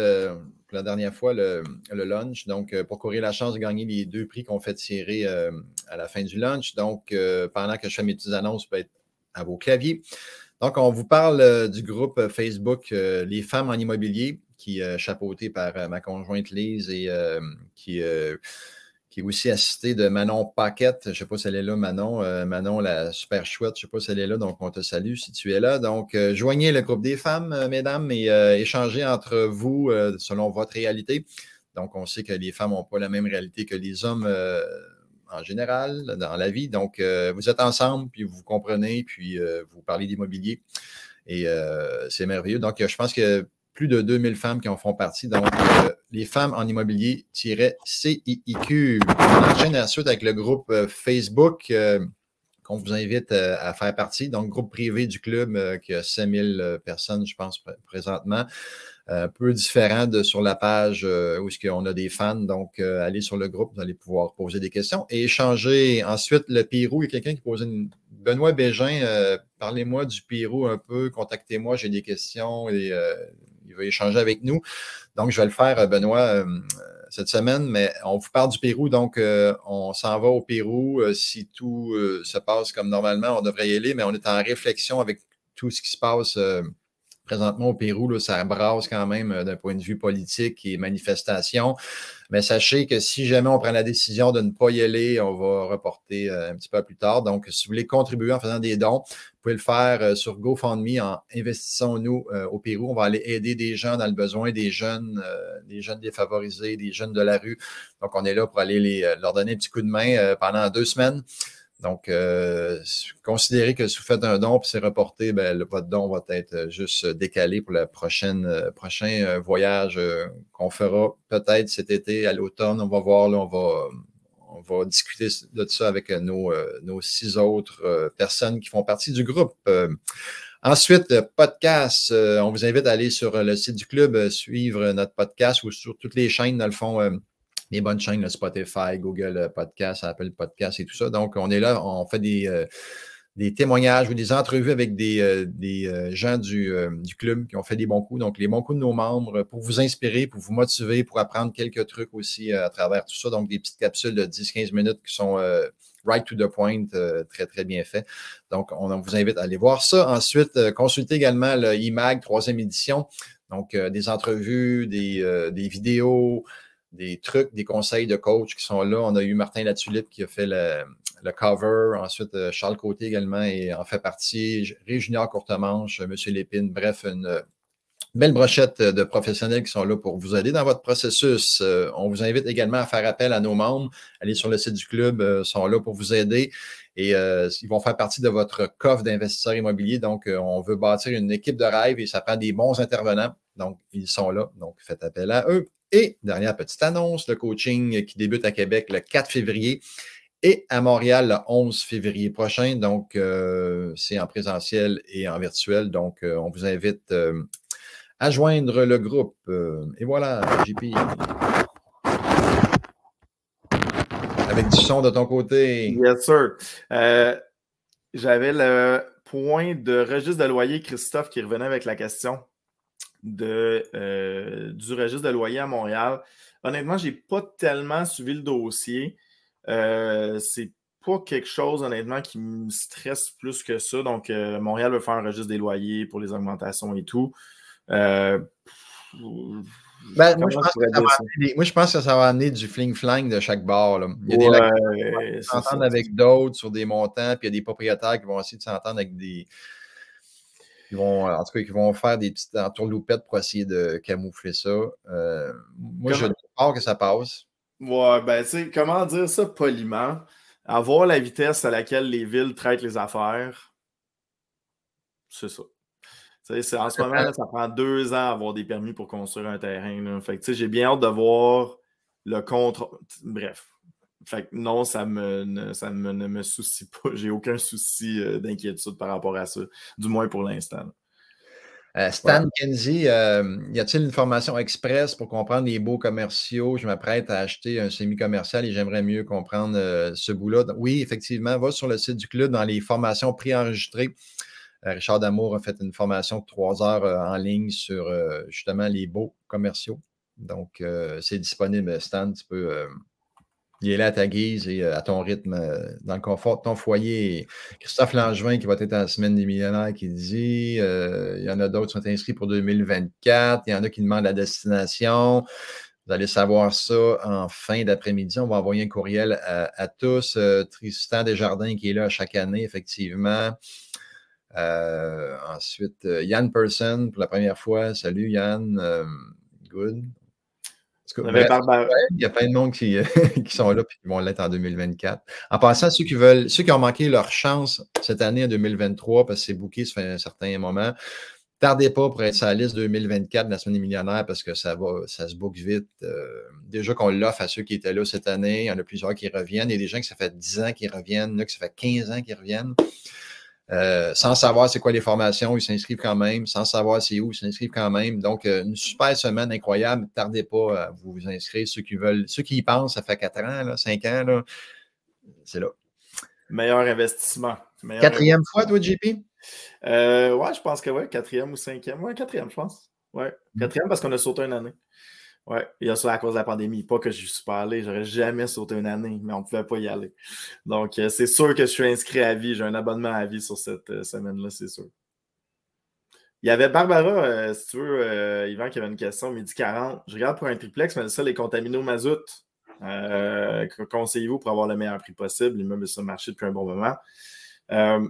pour la dernière fois le lunch. Donc, pour courir la chance de gagner les 2 prix qu'on fait tirer à la fin du lunch. Donc, pendant que je fais mes petites annonces, vous pouvez être à vos claviers. Donc, on vous parle du groupe Facebook Les Femmes en immobilier, qui est chapeauté par ma conjointe Lise et qui est aussi assistée de Manon Paquette. Je ne sais pas si elle est là, Manon. Manon, la super chouette, je ne sais pas si elle est là, donc on te salue si tu es là. Donc, joignez le groupe des femmes, mesdames, et échangez entre vous selon votre réalité. Donc, on sait que les femmes n'ont pas la même réalité que les hommes en général dans la vie. Donc, vous êtes ensemble, puis vous comprenez, puis vous parlez d'immobilier. Et c'est merveilleux. Donc, je pense que plus de 2000 femmes qui en font partie. Donc, les femmes en immobilier-CIIQ. On enchaîne ensuite avec le groupe Facebook qu'on vous invite à faire partie. Donc, groupe privé du club qui a 5000 personnes, je pense, présentement. Un peu différent de sur la page où on a des fans. Donc, allez sur le groupe, vous allez pouvoir poser des questions et échanger. Ensuite, le Pérou, il y a quelqu'un qui posait une... Benoît Bégin, parlez-moi du Pérou un peu, contactez-moi, j'ai des questions et il va échanger avec nous. Donc, je vais le faire, Benoît, cette semaine, mais on vous parle du Pérou. Donc, on s'en va au Pérou. Si tout se passe comme normalement, on devrait y aller, mais on est en réflexion avec tout ce qui se passe présentement au Pérou. Là, ça brasse quand même d'un point de vue politique et manifestation. Mais sachez que si jamais on prend la décision de ne pas y aller, on va reporter un petit peu plus tard. Donc, si vous voulez contribuer en faisant des dons, vous pouvez le faire sur GoFundMe en investissons-nous au Pérou. On va aller aider des gens dans le besoin, des jeunes défavorisés, des jeunes de la rue. Donc, on est là pour aller leur donner un petit coup de main pendant 2 semaines. Donc, considérez que si vous faites un don et c'est reporté, votre don va être juste décalé pour le prochain voyage qu'on fera peut-être cet été à l'automne. On va voir, là, on va discuter de ça avec nos 6 autres personnes qui font partie du groupe. Ensuite, podcast, on vous invite à aller sur le site du club, suivre notre podcast ou sur toutes les chaînes, dans le fond, les bonnes chaînes, là, Spotify, Google Podcast, Apple Podcast et tout ça. Donc, on est là, on fait des témoignages ou des entrevues avec des gens du club qui ont fait des bons coups. Donc, les bons coups de nos membres pour vous inspirer, pour vous motiver, pour apprendre quelques trucs aussi à travers tout ça. Donc, des petites capsules de 10-15 minutes qui sont right to the point, très, très bien fait. Donc, on vous invite à aller voir ça. Ensuite, consultez également le IMAG 3e édition. Donc, des entrevues, des vidéos, des trucs, des conseils de coach qui sont là. On a eu Martin Latulippe qui a fait le cover. Ensuite, Charles Côté également en fait partie. Ré-Junior Courtemanche, M. Lépine. Bref, une belle brochette de professionnels qui sont là pour vous aider dans votre processus. On vous invite également à faire appel à nos membres. Allez sur le site du club, sont là pour vous aider. Et ils vont faire partie de votre coffre d'investisseurs immobiliers. Donc, on veut bâtir une équipe de rêve et ça prend des bons intervenants. Donc, ils sont là. Donc, faites appel à eux. Et dernière petite annonce, le coaching qui débute à Québec le 4 février et à Montréal le 11 février prochain. Donc, c'est en présentiel et en virtuel. Donc, on vous invite à joindre le groupe. Et voilà, JP. Avec du son de ton côté. Yes, sir. J'avais le point de registre de loyer, Christophe, qui revenait avec la question du registre de loyer à Montréal. Honnêtement, je n'ai pas tellement suivi le dossier. C'est pas quelque chose, honnêtement, qui me stresse plus que ça. Donc, Montréal veut faire un registre des loyers pour les augmentations et tout. Moi, je pense que ça va amener du fling-flang de chaque bar. Là. Il y a des lacs qui vont s'entendre avec d'autres sur des montants, puis il y a des propriétaires qui vont essayer de s'entendre avec des... qui vont faire des petites entourloupettes pour essayer de camoufler ça. Moi, je doute pas que ça passe. Ouais, ben, tu sais, comment dire ça poliment? Avoir la vitesse à laquelle les villes traitent les affaires, c'est ça. En ce moment, là, ça prend 2 ans à avoir des permis pour construire un terrain. Là. Fait que, j'ai bien hâte de voir le contrôle. Bref. Fait que non, ça ne me soucie pas. J'ai aucun souci d'inquiétude par rapport à ça. Du moins pour l'instant. Stan Kenzie, y a-t-il une formation express pour comprendre les baux commerciaux? Je m'apprête à acheter un semi-commercial et j'aimerais mieux comprendre ce bout-là. Oui, effectivement, va sur le site du club dans les formations préenregistrées. Richard Damour a fait une formation de 3 heures en ligne sur justement les baux commerciaux. Donc, c'est disponible, Stan. Tu peux y aller à ta guise et à ton rythme, dans le confort de ton foyer. Et Christophe Langevin, qui va être à la Semaine des millionnaires, qui dit il y en a d'autres qui sont inscrits pour 2024. Il y en a qui demandent la destination. Vous allez savoir ça en fin d'après-midi. On va envoyer un courriel à tous. Tristan Desjardins, qui est là chaque année, effectivement. Ensuite, Yann Person pour la première fois. Salut Yann. Good. Il y a plein de monde qui sont là et qui vont l'être en 2024. En passant, ceux qui ont manqué leur chance cette année en 2023, parce que c'est booké, ça fait un certain moment, tardez pas pour être sur la liste 2024 de la Semaine des millionnaires parce que ça se book vite. Déjà qu'on l'offre à ceux qui étaient là cette année, il y en a plusieurs qui reviennent. Il y a des gens que ça fait 10 ans qu'ils reviennent, il y en a que ça fait 15 ans qu'ils reviennent. Sans savoir c'est quoi les formations, ils s'inscrivent quand même. Sans savoir c'est où, ils s'inscrivent quand même. Donc, une super semaine incroyable. Ne tardez pas à vous inscrire. Ceux qui y pensent, ça fait 4 ans, là, 5 ans, là, c'est là. Meilleur investissement. Quatrième fois, toi, JP? Ouais, je pense que oui. 4e ou 5e. Ouais, 4e, je pense. Ouais, 4e parce qu'on a sauté une année. Ouais, il y a ça à cause de la pandémie. Pas que je suis pas allé, j'aurais jamais sauté une année, mais on ne pouvait pas y aller. Donc, c'est sûr que je suis inscrit à vie. J'ai un abonnement à vie sur cette semaine-là, c'est sûr. Il y avait Barbara, si tu veux, Yvan, qui avait une question, midi 40. Je regarde pour un triplex, mais ça, les contaminés au mazout. Conseillez-vous pour avoir le meilleur prix possible? L'immeuble est sur le marché depuis un bon moment.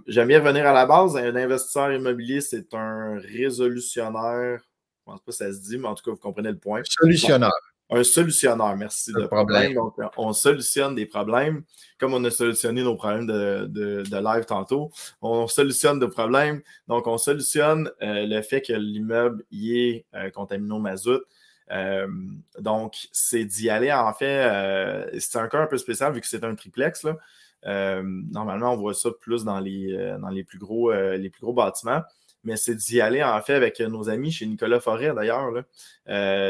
J'aime bien revenir à la base. Un investisseur immobilier, c'est un résolutionnaire. Je ne pense pas que ça se dit, mais en tout cas, vous comprenez le point. Solutionnaire. Un solutionnaire, merci. De problème. Donc, on solutionne des problèmes. Comme on a solutionné nos problèmes de live tantôt, on solutionne des problèmes. Donc, on solutionne le fait que l'immeuble y est contaminé au mazout. Donc, c'est d'y aller. En fait, c'est un cas un peu spécial vu que c'est un triplex. Là. Normalement, on voit ça plus dans les plus gros bâtiments. Mais c'est d'y aller, en fait, avec nos amis chez Nicolas Forêt, d'ailleurs,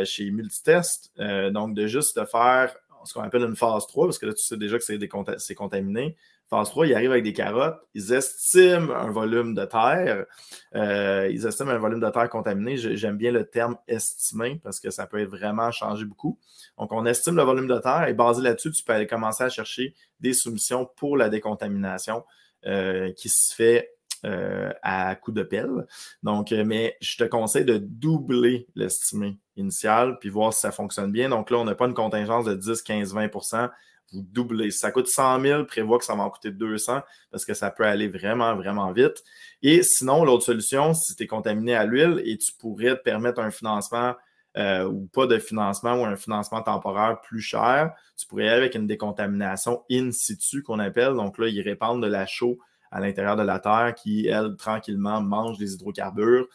chez Multitest. Donc, de juste de faire ce qu'on appelle une phase 3, parce que là, tu sais déjà que c'est contaminé. Phase 3, ils arrivent avec des carottes. Ils estiment un volume de terre. Ils estiment un volume de terre contaminé. J'aime bien le terme « estimer » parce que ça peut être vraiment changé beaucoup. Donc, on estime le volume de terre et basé là-dessus, tu peux aller commencer à chercher des soumissions pour la décontamination qui se fait à coup de pelle. Donc, mais je te conseille de doubler l'estimé initial puis voir si ça fonctionne bien. Donc là, on n'a pas une contingence de 10, 15, 20%. Vous doublez. Si ça coûte 100 000, prévois que ça va en coûter 200 parce que ça peut aller vraiment, vraiment vite. Et sinon, l'autre solution, si tu es contaminé à l'huile et tu pourrais te permettre un financement ou pas de financement ou un financement temporaire plus cher, tu pourrais aller avec une décontamination in situ qu'on appelle. Donc là, ils répandent de la chaux à l'intérieur de la terre qui, elle, tranquillement mange les hydrocarbures,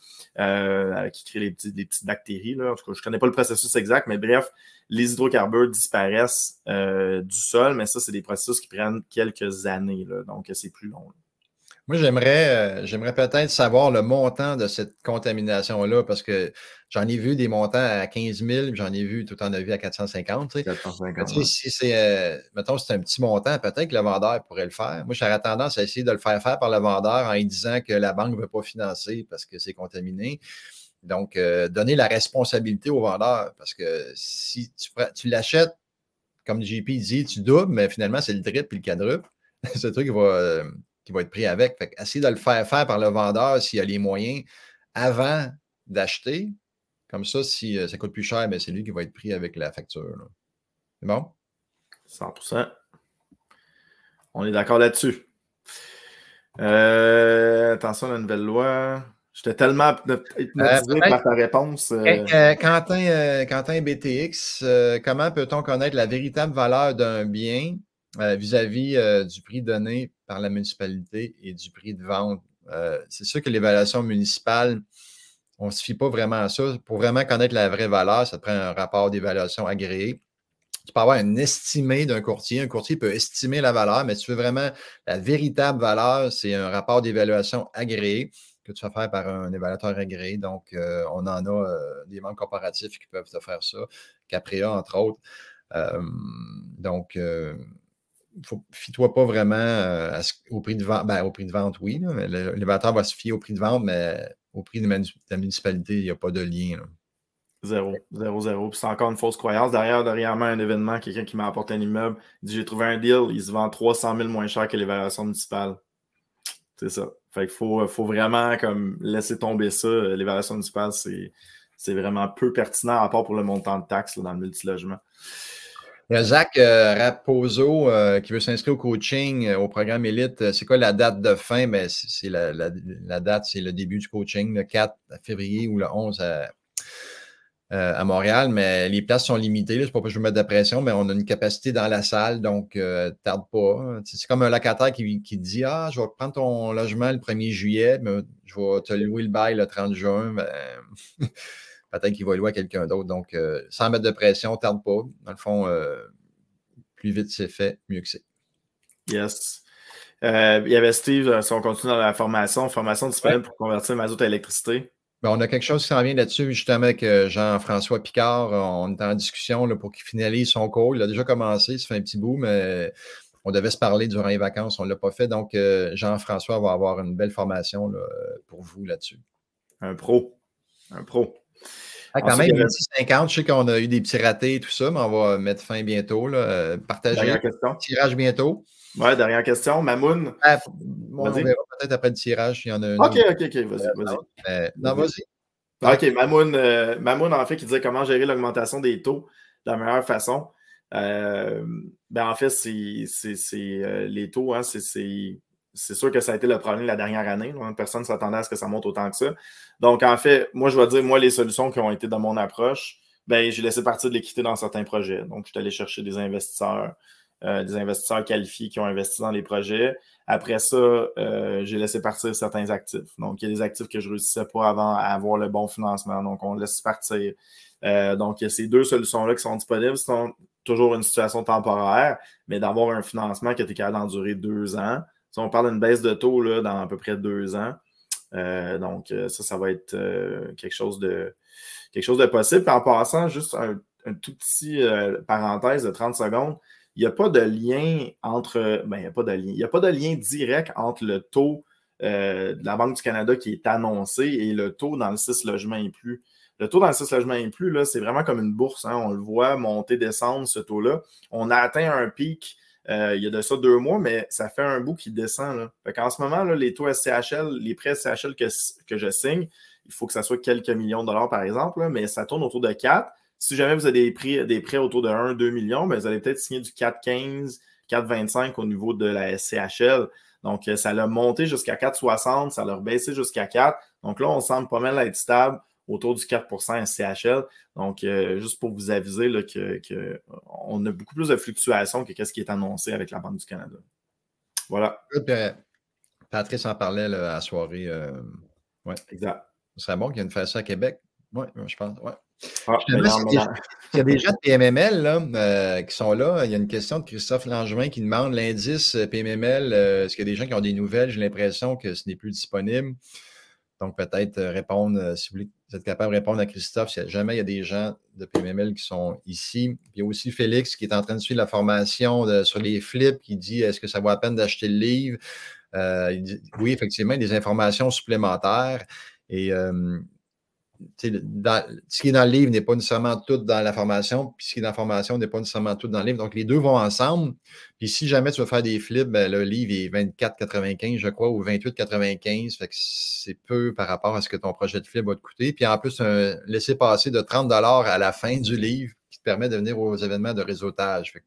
qui crée des petites bactéries. Là. En tout cas, je ne connais pas le processus exact, mais bref, les hydrocarbures disparaissent du sol, mais ça, c'est des processus qui prennent quelques années. Là, donc, c'est plus long. Là. Moi, j'aimerais peut-être savoir le montant de cette contamination-là, parce que j'en ai vu des montants à 15 000, j'en ai vu, tout en a vu à 450. 450, si c'est, mettons, c'est un petit montant, peut-être que le vendeur pourrait le faire. Moi, j'aurais tendance à essayer de le faire par le vendeur en lui disant que la banque ne veut pas financer parce que c'est contaminé. Donc, donner la responsabilité au vendeur, parce que si tu l'achètes, comme JP dit, tu doubles, mais finalement, c'est le triple puis le quadruple. Ce truc qui va être pris avec. Fait essayer de le faire par le vendeur s'il a les moyens avant d'acheter. Comme ça, si ça coûte plus cher, c'est lui qui va être pris avec la facture. C'est bon? 100%. On est d'accord là-dessus. Attention à la nouvelle loi. J'étais tellement hypnotisé par ta réponse. Quentin BTX, comment peut-on connaître la véritable valeur d'un bien vis-à-vis du prix donné par la municipalité et du prix de vente? C'est sûr que l'évaluation municipale, on ne se fie pas vraiment à ça. Pour vraiment connaître la vraie valeur, ça te prend un rapport d'évaluation agréé. Tu peux avoir un estimé d'un courtier. Un courtier peut estimer la valeur, mais si tu veux vraiment la véritable valeur, c'est un rapport d'évaluation agréé que tu vas faire par un évaluateur agréé. Donc, on en a des membres corporatifs qui peuvent te faire ça, Caprea, entre autres. Donc, fie-toi pas vraiment au prix de vente. Au prix de vente, oui, là, mais l'évaluateur va se fier au prix de vente, mais au prix de la municipalité, il n'y a pas de lien. Là. 0. Puis c'est encore une fausse croyance. Dernièrement, un événement, quelqu'un qui m'a apporté un immeuble, il dit j'ai trouvé un deal, il se vend 300 000 moins cher que l'évaluation municipale. C'est ça. Fait qu'il faut vraiment comme laisser tomber ça. L'évaluation municipale, c'est vraiment peu pertinent à part pour le montant de taxes là, dans le multilogement. Il y a Zach Raposo qui veut s'inscrire au coaching, au programme Élite. C'est quoi la date de fin? C'est la date, c'est le début du coaching, le 4 février ou le 11 à Montréal, mais les places sont limitées. C'est pas que je veux mettre de pression, mais on a une capacité dans la salle, donc tarde pas. C'est comme un locataire qui dit je vais prendre ton logement le 1er juillet, mais je vais te louer le bail le 30 juin. Peut-être qu'il va louer à quelqu'un d'autre. Donc, sans mettre de pression, tarde pas. Dans le fond, plus vite c'est fait, mieux que c'est. Yes. Il y avait Steve, si on continue dans la formation disponible pour convertir le mazout à l'électricité. On a quelque chose qui s'en vient là-dessus, justement, avec Jean-François Picard. On est en discussion là, pour qu'il finalise son cours. Il a déjà commencé, ça fait un petit bout, mais on devait se parler durant les vacances. On ne l'a pas fait. Donc, Jean-François va avoir une belle formation là, pour vous là-dessus. Un pro. Quand même, il est 50. Je sais qu'on a eu des petits ratés et tout ça, mais on va mettre fin bientôt. Là. Partager. Tirage bientôt. Ouais, dernière question. Mamoun. On verra peut-être après le tirage s'il y en a un. OK. Vas-y. Non, vas-y. OK, Mamoun, en fait, qui disait comment gérer l'augmentation des taux de la meilleure façon. En fait, c'est les taux, hein, c'est sûr que ça a été le problème la dernière année. Là. Personne ne s'attendait à ce que ça monte autant que ça. Donc, en fait, moi, je vais dire, les solutions qui ont été dans mon approche, j'ai laissé partir de l'équité dans certains projets. Donc, je suis allé chercher des investisseurs qualifiés qui ont investi dans les projets. Après ça, j'ai laissé partir certains actifs. Donc, il y a des actifs que je ne réussissais pas avant à avoir le bon financement. Donc, on laisse partir. Donc, il y a ces deux solutions-là qui sont disponibles. C'est toujours une situation temporaire, mais d'avoir un financement qui était capable d'endurer 2 ans. Si on parle d'une baisse de taux là, dans à peu près 2 ans. Donc, ça va être quelque chose de possible. Puis en passant, juste un tout petit parenthèse de 30 secondes, il n'y a pas de lien entre. Il n'y a pas de lien direct entre le taux de la Banque du Canada qui est annoncé et le taux dans le 6 logements et plus. Le taux dans le 6 logements et plus, c'est vraiment comme une bourse. Hein, on le voit monter, descendre, ce taux-là. On a atteint un pic il y a de ça 2 mois, mais ça fait un bout qui descend. Là. Fait qu'en ce moment, là, les taux SCHL, les prêts SCHL que je signe, il faut que ça soit quelques millions de dollars, par exemple, là, mais ça tourne autour de 4. Si jamais vous avez des prêts autour de 1-2 millions, ben, vous allez peut-être signer du 4,15, 4,25 au niveau de la SCHL. Donc, ça l'a monté jusqu'à 4,60, ça l'a rebaissé jusqu'à 4. Donc là, on semble pas mal être stable autour du 4% SCHL. Donc, juste pour vous aviser là, qu'on a beaucoup plus de fluctuations que ce qui est annoncé avec la Banque du Canada. Voilà. Patrice en parlait là, à la soirée. Ouais. Exact. Ce serait bon qu'il vienne faire ça à Québec. Oui, je pense. Ouais. Ah, Il y a des gens de PMML là, qui sont là. Il y a une question de Christophe Langevin qui demande l'indice PMML. Est-ce qu'il y a des gens qui ont des nouvelles? J'ai l'impression que ce n'est plus disponible. Donc, peut-être répondre, si vous êtes capable de répondre à Christophe, si jamais il y a des gens de PMML qui sont ici. Puis il y a aussi Félix qui est en train de suivre la formation sur les flips, qui dit est-ce que ça vaut la peine d'acheter le livre? Il dit, oui, effectivement, des informations supplémentaires. Et ce qui est dans le livre n'est pas nécessairement tout dans la formation, puis ce qui est dans la formation n'est pas nécessairement tout dans le livre. Donc, les deux vont ensemble. Puis si jamais tu veux faire des flips, ben, le livre est 24,95, je crois, ou 28,95. Fait que c'est peu par rapport à ce que ton projet de flip va te coûter. Puis en plus, un laissez-passer de 30 à la fin du livre qui te permet de venir aux événements de réseautage. Fait que,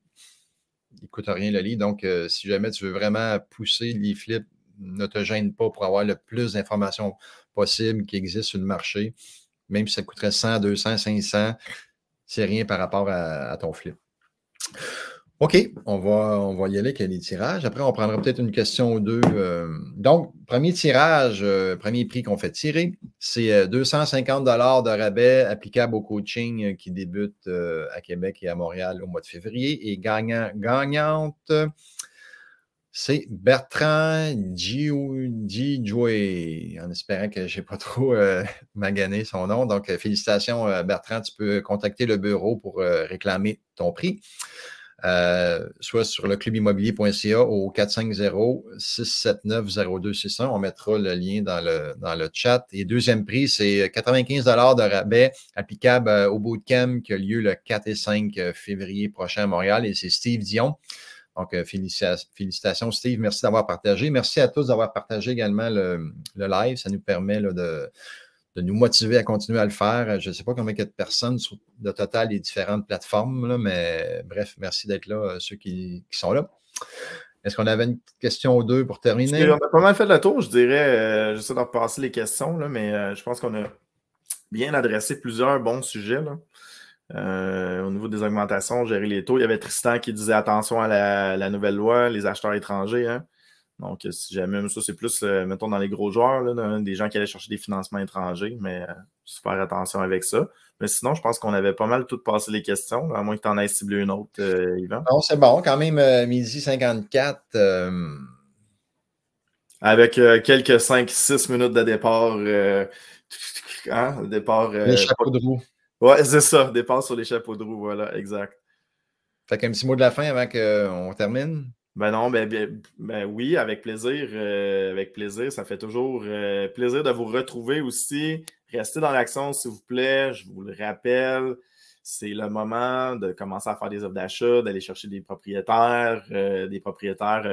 il ne coûte rien le livre. Donc, si jamais tu veux vraiment pousser les flips, ne te gêne pas pour avoir le plus d'informations possible qui existent sur le marché. Même si ça coûterait 100, 200, 500, c'est rien par rapport à ton flip. OK, on va y aller avec les tirages. Après, on prendra peut-être une question ou deux. Donc, premier tirage, premier prix qu'on fait tirer, c'est 250 $ de rabais applicable au coaching qui débute à Québec et à Montréal au mois de février. Et gagnante, c'est Bertrand Djoué, en espérant que je n'ai pas trop magané son nom. Donc, félicitations, Bertrand. Tu peux contacter le bureau pour réclamer ton prix, soit sur le clubimmobilier.ca au 450-679-0261. On mettra le lien dans le chat. Et deuxième prix, c'est 95 $ de rabais applicable au bootcamp qui a lieu le 4 et 5 février prochain à Montréal. Et c'est Steve Dion. Donc, félicitations, Steve. Merci d'avoir partagé. Merci à tous d'avoir partagé également le live. Ça nous permet là, de nous motiver à continuer à le faire. Je ne sais pas combien il y a de personnes sur le total des différentes plateformes, là, mais bref, merci d'être là, ceux qui sont là. Est-ce qu'on avait une question ou deux pour terminer? On a pas mal fait le tour, je dirais. J'essaie de repasser les questions, là, mais je pense qu'on a bien adressé plusieurs bons sujets. Là. Au niveau des augmentations, gérer les taux. Il y avait Tristan qui disait attention à la nouvelle loi, les acheteurs étrangers. Hein? Donc, si jamais, ça, c'est plus, mettons, dans les gros joueurs, là, des gens qui allaient chercher des financements étrangers, mais faire attention avec ça. Mais sinon, je pense qu'on avait pas mal tout passé les questions, là, à moins que tu en aies ciblé une autre, Yvan. Non, c'est bon, quand même, midi 54. Avec quelques 5-6 minutes de départ. Départ les chapeaux de roue. Ouais, c'est ça, départ sur les chapeaux de roue, voilà, exact. Fait qu'un petit mot de la fin avant qu'on termine? Ben non, ben oui, avec plaisir. Ça fait toujours plaisir de vous retrouver aussi. Restez dans l'action, s'il vous plaît. Je vous le rappelle, c'est le moment de commencer à faire des offres d'achat, d'aller chercher des propriétaires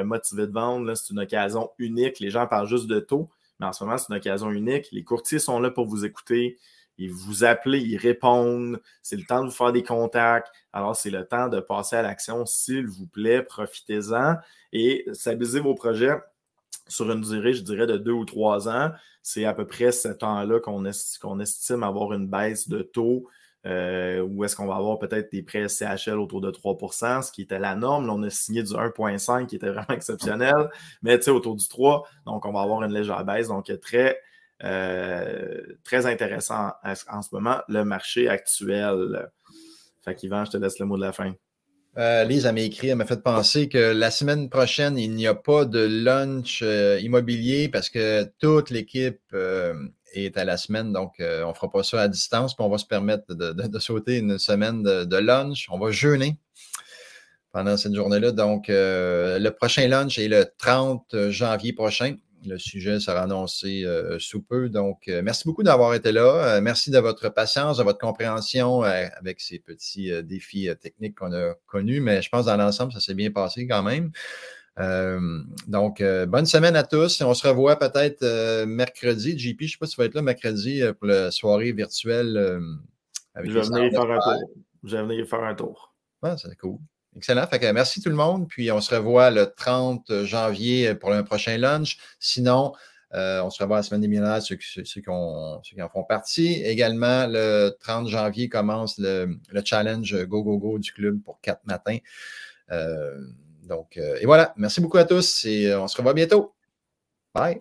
motivés de vendre. C'est une occasion unique. Les gens parlent juste de taux, mais en ce moment, c'est une occasion unique. Les courtiers sont là pour vous écouter. Ils vous appellent, ils répondent. C'est le temps de vous faire des contacts. Alors, c'est le temps de passer à l'action, s'il vous plaît. Profitez-en et stabilisez vos projets sur une durée, je dirais, de 2 ou 3 ans. C'est à peu près ce temps-là qu'on estime avoir une baisse de taux ou est-ce qu'on va avoir peut-être des prêts SCHL autour de 3%, ce qui était la norme. Là, on a signé du 1,5 qui était vraiment exceptionnel, mais tu sais, autour du 3. Donc, on va avoir une légère baisse. Donc, très intéressant en ce moment, le marché actuel. Fait qu'Yvan, je te laisse le mot de la fin. Lise, elle m'a écrit, elle m'a fait penser que la semaine prochaine, il n'y a pas de lunch immobilier parce que toute l'équipe est à la semaine, donc on ne fera pas ça à distance, puis on va se permettre de sauter une semaine de lunch. On va jeûner pendant cette journée-là. Donc, le prochain lunch est le 30 janvier prochain. le sujet sera annoncé sous peu. Donc, merci beaucoup d'avoir été là. Merci de votre patience, de votre compréhension avec ces petits défis techniques qu'on a connus. Mais je pense dans l'ensemble, ça s'est bien passé quand même. Donc, bonne semaine à tous. On se revoit peut-être mercredi. JP, je ne sais pas si tu vas être là mercredi pour la soirée virtuelle. Je vais venir faire un tour. Je vais venir faire un tour. Ah, c'est cool. Excellent. Fait que merci tout le monde. Puis on se revoit le 30 janvier pour un prochain lunch. Sinon, on se revoit la semaine des millionnaires, ceux qui en font partie. Également, le 30 janvier commence le challenge Go Go Go du club pour 4 matins. Donc, et voilà. Merci beaucoup à tous et on se revoit bientôt. Bye.